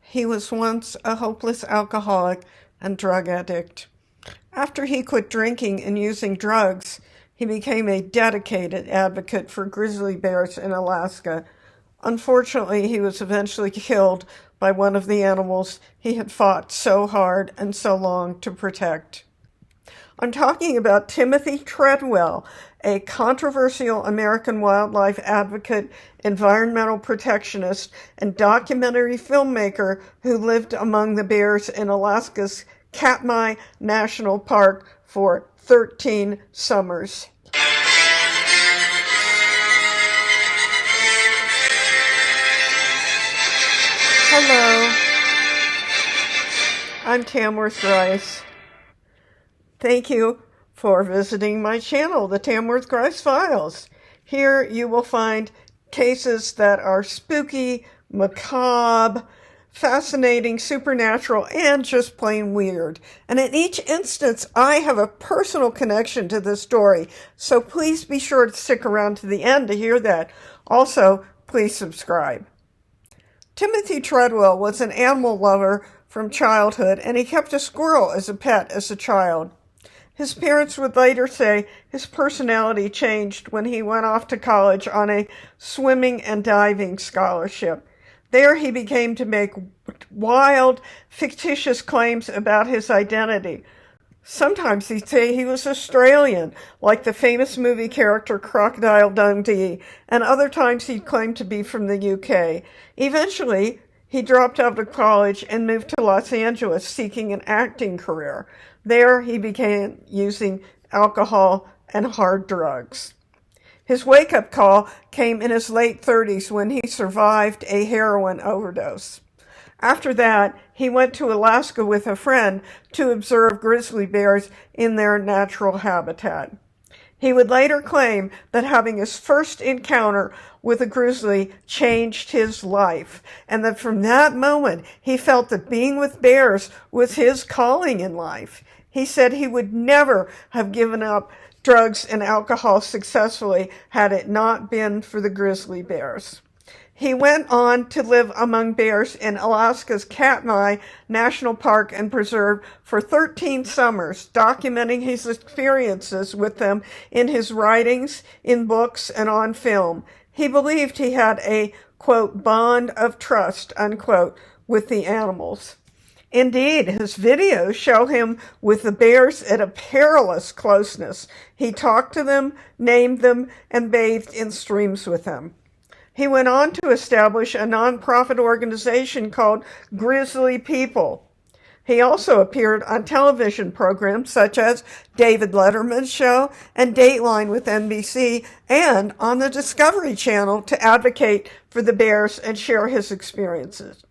He was once a hopeless alcoholic and drug addict. After he quit drinking and using drugs, he became a dedicated advocate for grizzly bears in Alaska. Unfortunately, he was eventually killed by one of the animals he had fought so hard and so long to protect. I'm talking about Timothy Treadwell, a controversial American wildlife advocate, environmental protectionist, and documentary filmmaker who lived among the bears in Alaska's Katmai National Park for 13 summers. Hello, I'm Tamworth Grice. Thank you for visiting my channel, the Tamworth Grice Files. Here you will find cases that are spooky, macabre, fascinating, supernatural, and just plain weird. And in each instance, I have a personal connection to this story, so please be sure to stick around to the end to hear that. Also, please subscribe. Timothy Treadwell was an animal lover from childhood, and he kept a squirrel as a pet as a child. His parents would later say his personality changed when he went off to college on a swimming and diving scholarship. There he began to make wild, fictitious claims about his identity. Sometimes he'd say he was Australian, like the famous movie character Crocodile Dundee, and other times he'd claim to be from the UK. Eventually, he dropped out of college and moved to Los Angeles seeking an acting career. There, he began using alcohol and hard drugs. His wake-up call came in his late 30s when he survived a heroin overdose. After that, he went to Alaska with a friend to observe grizzly bears in their natural habitat. He would later claim that having his first encounter with a grizzly changed his life, and that from that moment he felt that being with bears was his calling in life. He said he would never have given up drugs and alcohol successfully had it not been for the grizzly bears. He went on to live among bears in Alaska's Katmai National Park and Preserve for 13 summers, documenting his experiences with them in his writings, in books, and on film. He believed he had a, quote, bond of trust, unquote, with the animals. Indeed, his videos show him with the bears at a perilous closeness. He talked to them, named them, and bathed in streams with them. He went on to establish a nonprofit organization called Grizzly People. He also appeared on television programs such as David Letterman's show and Dateline with NBC, and on the Discovery Channel to advocate for the bears and share his experiences.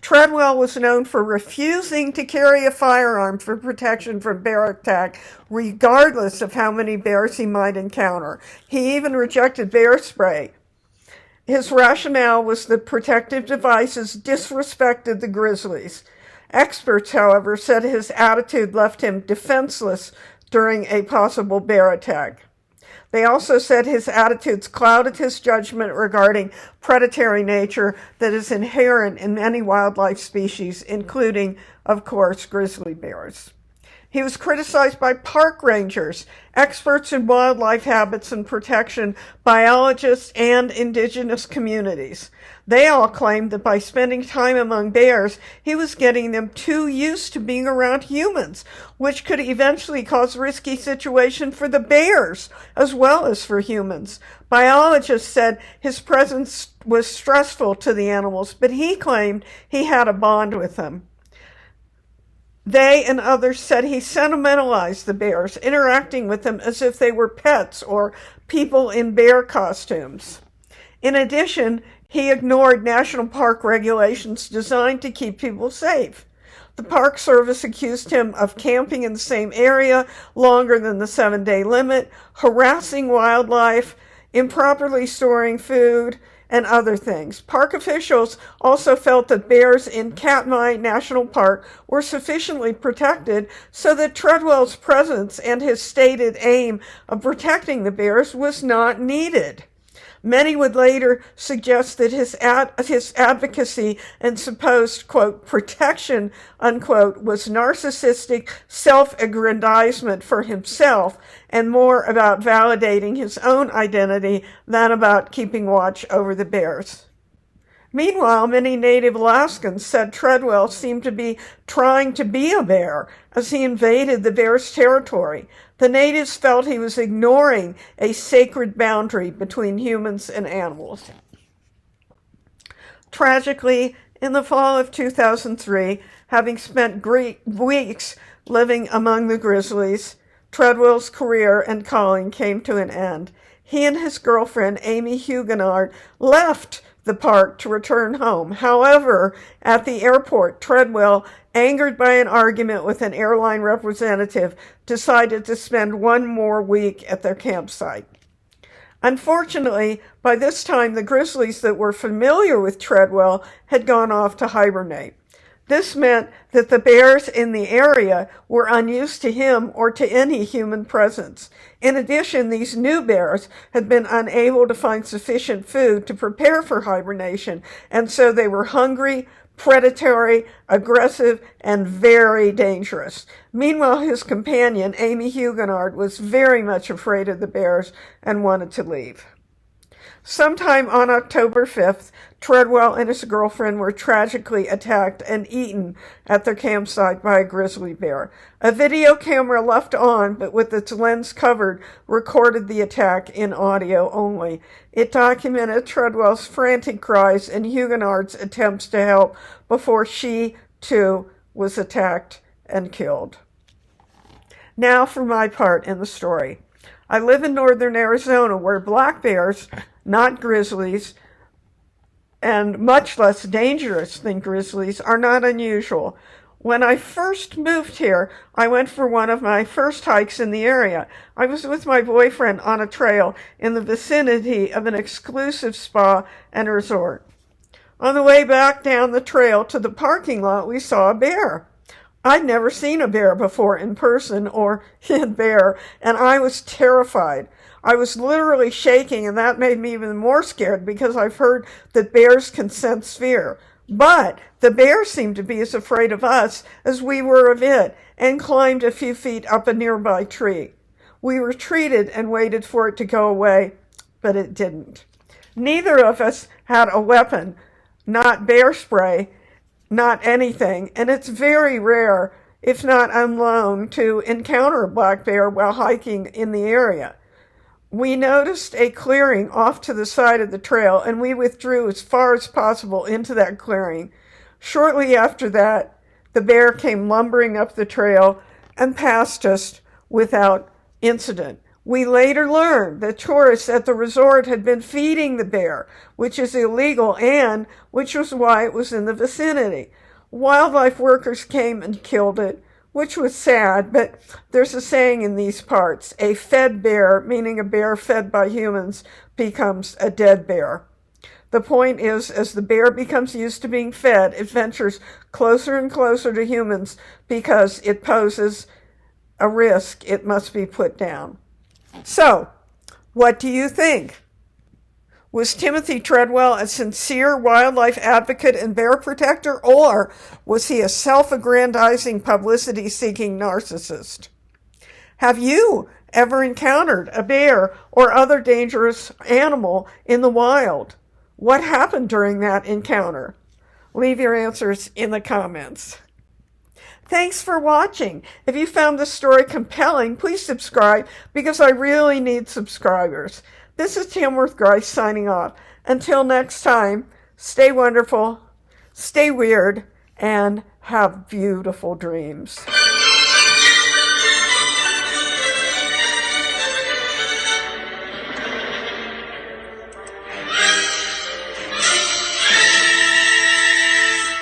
Treadwell was known for refusing to carry a firearm for protection from bear attack, regardless of how many bears he might encounter. He even rejected bear spray. His rationale was that protective devices disrespected the grizzlies. Experts, however, said his attitude left him defenseless during a possible bear attack. They also said his attitudes clouded his judgment regarding predatory nature that is inherent in many wildlife species, including, of course, grizzly bears. He was criticized by park rangers, experts in wildlife habits and protection, biologists, and indigenous communities. They all claimed that by spending time among bears, he was getting them too used to being around humans, which could eventually cause risky situations for the bears as well as for humans. Biologists said his presence was stressful to the animals, but he claimed he had a bond with them. They and others said he sentimentalized the bears, interacting with them as if they were pets or people in bear costumes. In addition, he ignored national park regulations designed to keep people safe. The Park Service accused him of camping in the same area longer than the 7-day limit, harassing wildlife, improperly storing food, and other things. Park officials also felt that bears in Katmai National Park were sufficiently protected so that Treadwell's presence and his stated aim of protecting the bears was not needed. Many would later suggest that his advocacy and supposed, quote, protection, unquote, was narcissistic self-aggrandizement for himself and more about validating his own identity than about keeping watch over the bears. Meanwhile, many native Alaskans said Treadwell seemed to be trying to be a bear as he invaded the bear's territory. The natives felt he was ignoring a sacred boundary between humans and animals. Tragically, in the fall of 2003, having spent weeks living among the grizzlies, Treadwell's career and calling came to an end. He and his girlfriend, Amy Huguenard, left the park to return home. However, at the airport, Treadwell, angered by an argument with an airline representative, decided to spend one more week at their campsite. Unfortunately, by this time, the grizzlies that were familiar with Treadwell had gone off to hibernate. This meant that the bears in the area were unused to him or to any human presence. In addition, these new bears had been unable to find sufficient food to prepare for hibernation, and so they were hungry, predatory, aggressive, and very dangerous. Meanwhile, his companion, Amy Huguenard, was very much afraid of the bears and wanted to leave. Sometime on October 5th, Treadwell and his girlfriend were tragically attacked and eaten at their campsite by a grizzly bear. A video camera left on, but with its lens covered, recorded the attack in audio only. It documented Treadwell's frantic cries and Huguenard's attempts to help before she, too, was attacked and killed. Now for my part in the story. I live in northern Arizona, where black bears, not grizzlies, and much less dangerous than grizzlies, are not unusual. When I first moved here, I went for one of my first hikes in the area. I was with my boyfriend on a trail in the vicinity of an exclusive spa and resort. On the way back down the trail to the parking lot, we saw a bear. I'd never seen a bear before in person or in bear, and I was terrified. I was literally shaking, and that made me even more scared because I've heard that bears can sense fear. But the bear seemed to be as afraid of us as we were of it and climbed a few feet up a nearby tree. We retreated and waited for it to go away, but it didn't. Neither of us had a weapon, not bear spray, not anything, and it's very rare, if not unknown, to encounter a black bear while hiking in the area. We noticed a clearing off to the side of the trail, and we withdrew as far as possible into that clearing. Shortly after that, the bear came lumbering up the trail and passed us without incident. We later learned that tourists at the resort had been feeding the bear, which is illegal and which was why it was in the vicinity. Wildlife workers came and killed it, which was sad, but there's a saying in these parts: a fed bear, meaning a bear fed by humans, becomes a dead bear. The point is, as the bear becomes used to being fed, it ventures closer and closer to humans because it poses a risk it must be put down. So, what do you think? Was Timothy Treadwell a sincere wildlife advocate and bear protector, or was he a self-aggrandizing, publicity-seeking narcissist? Have you ever encountered a bear or other dangerous animal in the wild? What happened during that encounter? Leave your answers in the comments. Thanks for watching. If you found this story compelling, please subscribe because I really need subscribers. This is Tamworth Grice signing off. Until next time, stay wonderful, stay weird, and have beautiful dreams.